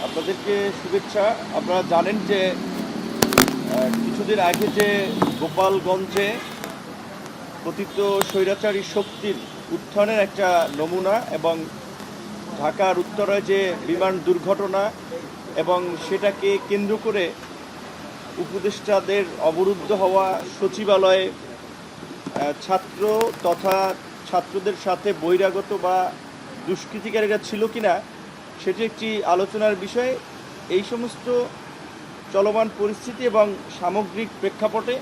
আপনাদেরকে শুভেচ্ছা। আপনারা জানেন যে কিছুদিন আগে যে গোপালগঞ্জে পতিত স্বৈরাচারী শক্তির উত্থানের একটা নমুনা এবং ঢাকার উত্তরায় যে বিমান দুর্ঘটনা এবং সেটাকে কেন্দ্র করে উপদেষ্টাদের অবরুদ্ধ হওয়া, সচিবালয়ে ছাত্র তথা ছাত্রদের সাথে বহিরাগত বা দুষ্কৃতিকারীরা ছিল কিনা সেটি একটি আলোচনার বিষয়। এই সমস্ত চলমান পরিস্থিতি এবং সামগ্রিক প্রেক্ষাপটে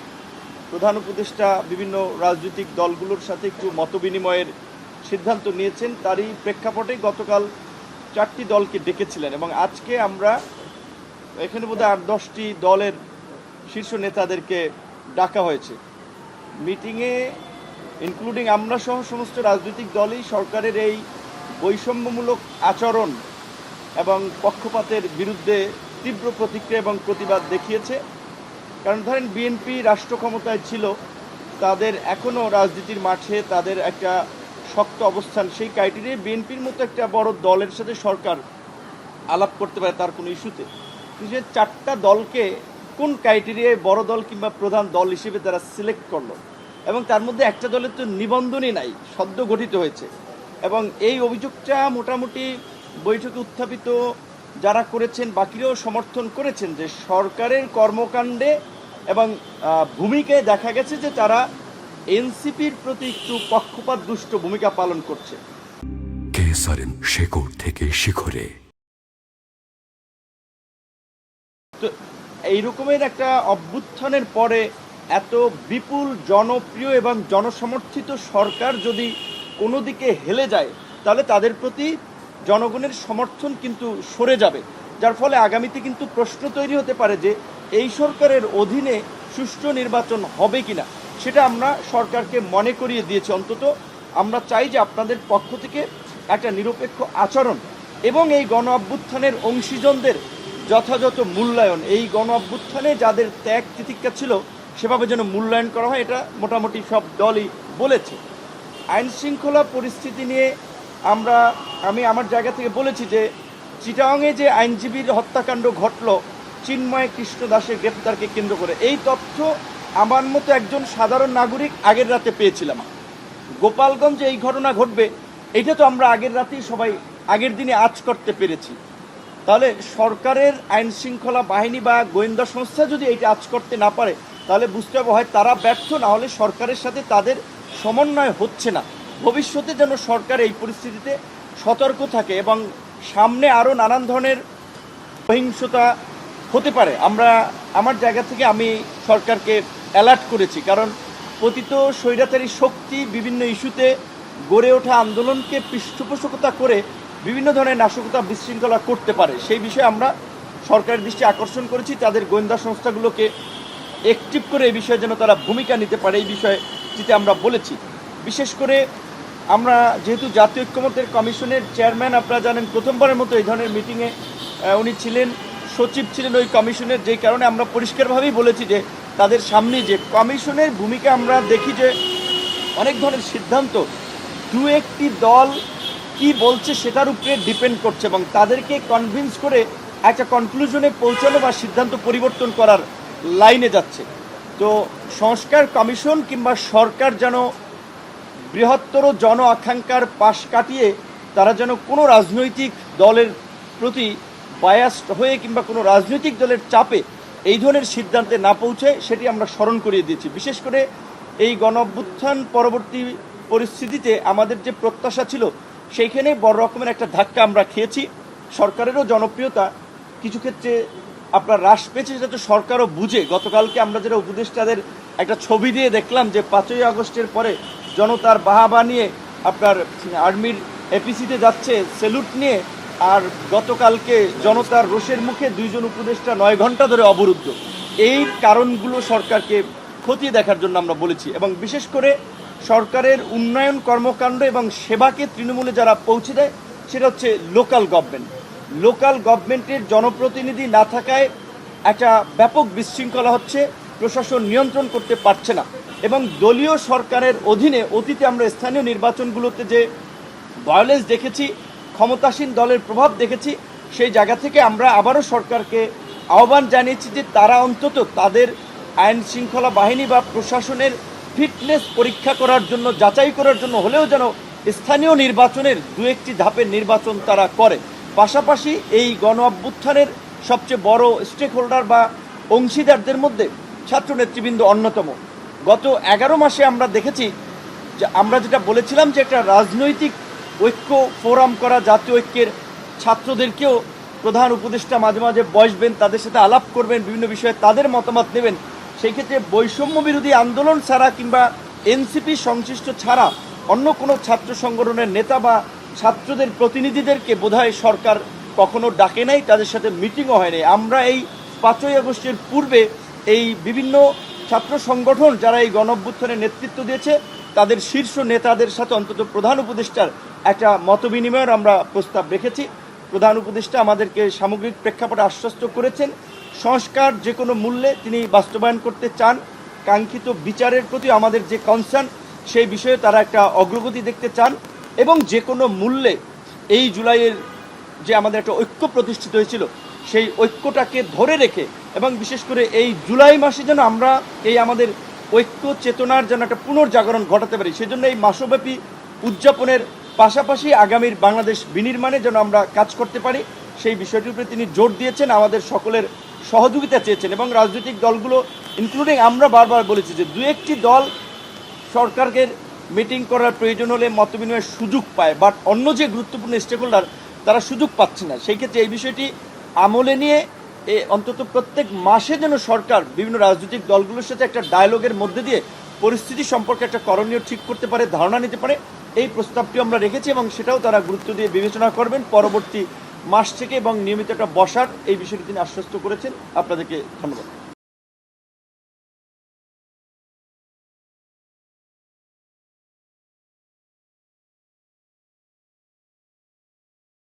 প্রধান উপদেষ্টা বিভিন্ন রাজনৈতিক দলগুলোর সাথে একটু মতবিনিময়ের সিদ্ধান্ত নিয়েছেন। তারই প্রেক্ষাপটে গতকাল 4টি দলকে ডেকেছিলেন এবং আজকে আমরা এখানে বোধহয় 8-10টি দলের শীর্ষ নেতাদেরকে ডাকা হয়েছে মিটিংয়ে, ইনক্লুডিং আমরা সহ সমস্ত রাজনৈতিক দলই সরকারের এই বৈষম্যমূলক আচরণ এবং পক্ষপাতের বিরুদ্ধে তীব্র প্রতিক্রিয়া এবং প্রতিবাদ দেখিয়েছে। কারণ ধরেন বিএনপি রাষ্ট্র ক্ষমতায় ছিল, তাদের এখনও রাজনীতির মাঠে তাদের একটা শক্ত অবস্থান, সেই ক্রাইটেরিয়ায় বিএনপির মতো একটা বড় দলের সাথে সরকার আলাপ করতে পারে তার কোনো ইস্যুতে। কিন্তু 4টা দলকে কোন ক্রাইটেরিয়ায় বড় দল কিংবা প্রধান দল হিসেবে তারা সিলেক্ট করলো এবং তার মধ্যে একটা দলের তো নিবন্ধনই নাই, সদ্য গঠিত হয়েছে। এবং এই অভিযোগটা মোটামুটি বৈঠকে উত্থাপিত যারা করেছেন বাকিরাও সমর্থন করেছেন যে সরকারের কর্মকাণ্ডে এবং ভূমিকায় দেখা গেছে যে তারা এনসিপির প্রতি একটু পক্ষপাত দুষ্ট ভূমিকা পালন করছে। কেসারেন শেকড় থেকে শিখরে। তো এই রকমের একটা অভ্যুত্থানের পরে এত বিপুল জনপ্রিয় এবং জনসমর্থিত সরকার যদি কোনো দিকে হেলে যায় তাহলে তাদের প্রতি জনগণের সমর্থন কিন্তু সরে যাবে, যার ফলে আগামীতে কিন্তু প্রশ্ন তৈরি হতে পারে যে এই সরকারের অধীনে সুষ্ঠু নির্বাচন হবে কিনা। সেটা আমরা সরকারকে মনে করিয়ে দিয়েছি। অন্তত আমরা চাই যে আপনাদের পক্ষ থেকে একটা নিরপেক্ষ আচরণ এবং এই গণ অভ্যুত্থানের অংশীজনদের যথাযথ মূল্যায়ন, এই গণ অভ্যুত্থানে যাদের ত্যাগ তিতিক্ষা ছিল সেভাবে যেন মূল্যায়ন করা হয়, এটা মোটামুটি সব দলই বলেছে। আইন শৃঙ্খলা পরিস্থিতি নিয়ে আমি আমার জায়গা থেকে বলেছি যে চিটাংয়ে যে আইনজীবীর হত্যাকাণ্ড ঘটল চিন্ময় কৃষ্ণ দাসের গ্রেপ্তারকে কেন্দ্র করে, এই তথ্য আমার মতো একজন সাধারণ নাগরিক আগের রাতে পেয়েছিলাম। গোপালগঞ্জে এই ঘটনা ঘটবে এটা তো আমরা আগের রাতেই সবাই আগের দিনে আঁচ করতে পেরেছি। তাহলে সরকারের আইন শৃঙ্খলা বাহিনী বা গোয়েন্দা সংস্থা যদি এইটা আঁচ করতে না পারে তাহলে বুঝতে হবে হয় তারা ব্যর্থ, না হলে সরকারের সাথে তাদের সমন্বয় হচ্ছে না। ভবিষ্যতে যেন সরকার এই পরিস্থিতিতে সতর্ক থাকে এবং সামনে আরও নানান ধরনের সহিংসতা হতে পারে। আমার জায়গা থেকে আমি সরকারকে অ্যালার্ট করেছি, কারণ পতিত স্বৈরাচারী শক্তি বিভিন্ন ইস্যুতে গড়ে ওঠা আন্দোলনকে পৃষ্ঠপোষকতা করে বিভিন্ন ধরনের নাশকতা বিশৃঙ্খলা করতে পারে। সেই বিষয়ে আমরা সরকারের দৃষ্টি আকর্ষণ করেছি, তাদের গোয়েন্দা সংস্থাগুলোকে অ্যাক্টিভ করে এই বিষয়ে যেন তারা ভূমিকা নিতে পারে এই বিষয়টিতে আমরা বলেছি। বিশেষ করে আমরা যেহেতু জাতীয় ঐক্যমত্যের কমিশনের চেয়ারম্যান, আপনারা জানেন প্রথমবারের মতো এই ধরনের মিটিংয়ে উনি ছিলেন, সচিব ছিলেন ওই কমিশনের, যেই কারণে আমরা পরিষ্কারভাবেই বলেছি যে তাদের সামনে যে কমিশনের ভূমিকা আমরা দেখি যে অনেক ধরনের সিদ্ধান্ত দু একটি দল কি বলছে সেটার উপরে ডিপেন্ড করছে এবং তাদেরকে কনভিন্স করে একটা কনক্লুশনে পৌঁছানো বা সিদ্ধান্ত পরিবর্তন করার লাইনে যাচ্ছে। তো সংস্কার কমিশন কিংবা সরকার যেন বৃহত্তর জন আকাঙ্ক্ষার পাশ কাটিয়ে তারা যেন কোনো রাজনৈতিক দলের প্রতি বায়াসড হয়ে কিংবা কোনো রাজনৈতিক দলের চাপে এই ধরনের সিদ্ধান্তে না পৌঁছে সেটি আমরা স্মরণ করিয়ে দিয়েছি। বিশেষ করে এই গণ অভ্যুত্থান পরবর্তী পরিস্থিতিতে আমাদের যে প্রত্যাশা ছিল সেইখানে বড় রকমের একটা ধাক্কা আমরা খেয়েছি। সরকারেরও জনপ্রিয়তা কিছু ক্ষেত্রে আপনার হ্রাস পেয়েছে, যেটা তো সরকারও বুঝে। গতকালকে আমরা যেটা উপদেষ্টাদের একটা ছবি দিয়ে দেখলাম যে 5ই আগস্টের পরে জনতার বাহাবা নিয়ে আপনার আর্মির এপিসিতে যাচ্ছে স্যালুট নিয়ে, আর গতকালকে জনতার রোষের মুখে 2 জন উপদেষ্টা 9 ঘন্টা ধরে অবরুদ্ধ। এই কারণগুলো সরকারকে খতিয়ে দেখার জন্য আমরা বলেছি এবং বিশেষ করে সরকারের উন্নয়ন কর্মকাণ্ড এবং সেবাকে তৃণমূলে যারা পৌঁছে দেয় সেটা হচ্ছে লোকাল গভর্নমেন্ট। লোকাল গভর্নমেন্টের জনপ্রতিনিধি না থাকায় একটা ব্যাপক বিশৃঙ্খলা হচ্ছে, প্রশাসন নিয়ন্ত্রণ করতে পারছে না এবং দলীয় সরকারের অধীনে অতীতে আমরা স্থানীয় নির্বাচনগুলোতে যে ভায়োলেন্স দেখেছি, ক্ষমতাসীন দলের প্রভাব দেখেছি, সেই জায়গা থেকে আমরা আবারও সরকারকে আহ্বান জানিয়েছি যে তারা অন্তত তাদের আইন শৃঙ্খলা বাহিনী বা প্রশাসনের ফিটনেস পরীক্ষা করার জন্য, যাচাই করার জন্য হলেও যেন স্থানীয় নির্বাচনের দু একটি ধাপের নির্বাচন তারা করে। পাশাপাশি এই গণ অভ্যুত্থানের সবচেয়ে বড় স্টেক হোল্ডার বা অংশীদারদের মধ্যে ছাত্র নেতৃবৃন্দ অন্যতম। গত 11 মাসে আমরা দেখেছি যে আমরা যেটা বলেছিলাম যে একটা রাজনৈতিক ঐক্য ফোরাম করা, জাতীয় ঐক্যের ছাত্রদেরকেও প্রধান উপদেষ্টা মাঝে মাঝে বসবেন, তাদের সাথে আলাপ করবেন, বিভিন্ন বিষয়ে তাদের মতামত নেবেন। সেই ক্ষেত্রে বৈষম্য বিরোধী আন্দোলন ছাড়া কিংবা এনসিপি সংশ্লিষ্ট ছাড়া অন্য কোনো ছাত্র সংগঠনের নেতা বা ছাত্রদের প্রতিনিধিদেরকে বোধহয় সরকার কখনো ডাকে নাই, তাদের সাথে মিটিংও হয়নি। আমরা এই 5ই আগস্টের পূর্বে এই বিভিন্ন ছাত্র সংগঠন যারা এই গণ অভ্যুত্থানের নেতৃত্ব দিয়েছে তাদের শীর্ষ নেতাদের সাথে অন্তত প্রধান উপদেষ্টার একটা মতবিনিময়ের আমরা প্রস্তাব রেখেছি। প্রধান উপদেষ্টা আমাদেরকে সামগ্রিক প্রেক্ষাপটে আশ্বস্ত করেছেন সংস্কার যে কোনো মূল্যে তিনি বাস্তবায়ন করতে চান। কাঙ্ক্ষিত বিচারের প্রতি আমাদের যে কনসার্ন সেই বিষয়ে তারা একটা অগ্রগতি দেখতে চান এবং যে কোনো মূল্যে এই জুলাইয়ের যে আমাদের একটা ঐক্য প্রতিষ্ঠিত হয়েছিল সেই ঐক্যটাকে ধরে রেখে এবং বিশেষ করে এই জুলাই মাসে যেন আমরা এই আমাদের ঐক্য চেতনার যেন একটা পুনর্জাগরণ ঘটাতে পারি, সেজন্য এই মাসব্যাপী উদযাপনের পাশাপাশি আগামীর বাংলাদেশ বিনির্মাণে যেন আমরা কাজ করতে পারি সেই বিষয়টির উপরে তিনি জোর দিয়েছেন, আমাদের সকলের সহযোগিতা চেয়েছেন। এবং রাজনৈতিক দলগুলো ইনক্লুডিং আমরা বারবার বলেছি যে দু একটি দল সরকারকে মিটিং করার প্রয়োজন হলে মতবিনিময়ের সুযোগ পায়, বাট অন্য যে গুরুত্বপূর্ণ স্টেক হোল্ডার তারা সুযোগ পাচ্ছে না। সেই ক্ষেত্রে এই বিষয়টি আমলে নিয়ে অন্তত প্রত্যেক মাসে যেন সরকার বিভিন্ন রাজনৈতিক দলগুলোর সাথে একটা ডায়ালগের মধ্যে দিয়ে পরিস্থিতি সম্পর্কে একটা করণীয় ঠিক করতে পারে, ধারণা নিতে পারে, এই প্রস্তাবটি আমরা রেখেছি এবং সেটাও তারা গুরুত্ব দিয়ে বিবেচনা করবেন পরবর্তী মাস থেকে এবং নিয়মিত একটা বসার এই বিষয়টি তিনি আশ্বস্ত করেছেন। আপনাদেরকে ধন্যবাদ।